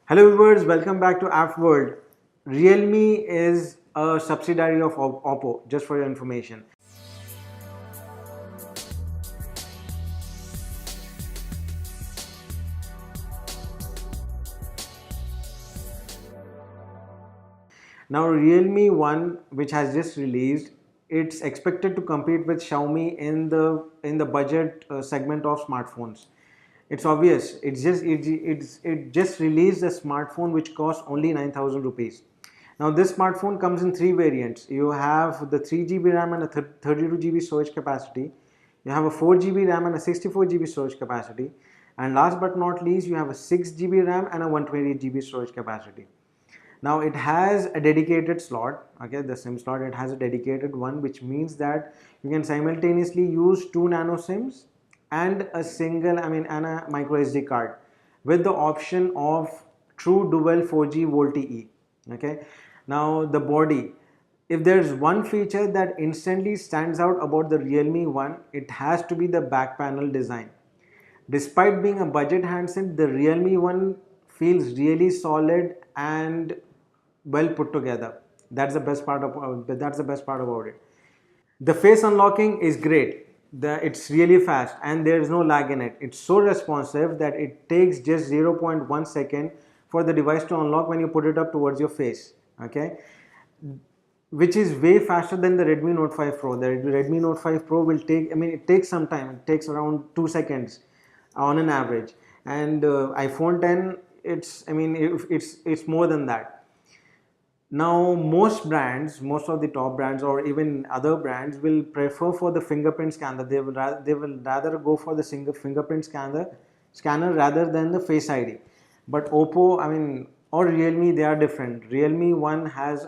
Hello viewers, welcome back to App World. Realme is a subsidiary of Oppo, just for your information. Now Realme 1, which has just released, it's expected to compete with Xiaomi in the budget segment of smartphones. It's obvious. It just released a smartphone which costs only 9,000 rupees. Now this smartphone comes in three variants. You have the 3 GB RAM and a 32 GB storage capacity. You have a 4 GB RAM and a 64 GB storage capacity. And last but not least, you have a 6 GB RAM and a 128 GB storage capacity. Now it has a dedicated slot, okay, the SIM slot, it has a dedicated one, which means that you can simultaneously use two nano SIMs and a single, and a microSD card with the option of true dual 4G VoLTE. Okay. Now the body, if there's one feature that instantly stands out about the Realme 1, it has to be the back panel design. Despite being a budget handset, the Realme 1 feels really solid and well put together. That's the best part about it. The face unlocking is great. It's really fast and there is no lag in it. It's so responsive that it takes just 0.1 second for the device to unlock when you put it up towards your face. Okay, which is way faster than the Redmi Note 5 Pro. The Redmi Note 5 Pro will take, it takes some time. It takes around 2 seconds on an average. And iPhone 10, it's more than that. Now, most of the top brands or even other brands will prefer for the fingerprint scanner. They will rather go for the single fingerprint scanner rather than the Face ID. But Oppo, or Realme, they are different. Realme 1 has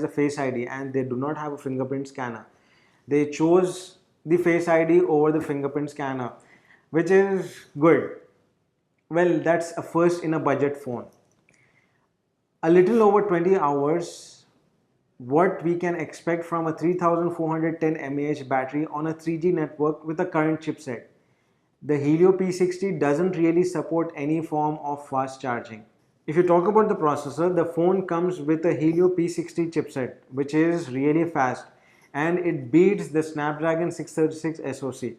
a Face ID and they do not have a fingerprint scanner. They chose the Face ID over the fingerprint scanner, which is good. Well, that's a first in a budget phone. A little over 20 hours, what we can expect from a 3410 mAh battery on a 3G network with a current chipset. The Helio P60 doesn't really support any form of fast charging. If you talk about the processor, the phone comes with a Helio P60 chipset, which is really fast and it beats the Snapdragon 636 SoC.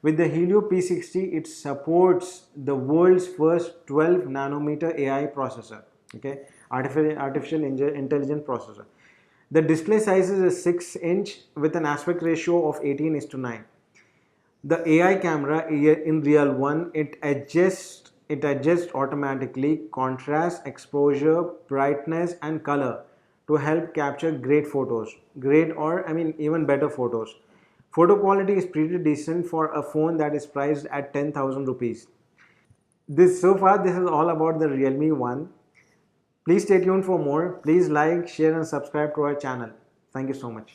With the Helio P60, it supports the world's first 12 nanometer AI processor, okay, artificial intelligence processor. The display size is a 6-inch with an aspect ratio of 18:9. The AI camera in Real 1, it adjusts automatically contrast, exposure, brightness and color to help capture great photos, great or even better photos. Photo quality is pretty decent for a phone that is priced at 10,000 rupees. This is all about the Realme 1. Please stay tuned for more. Please like, share and subscribe to our channel. Thank you so much.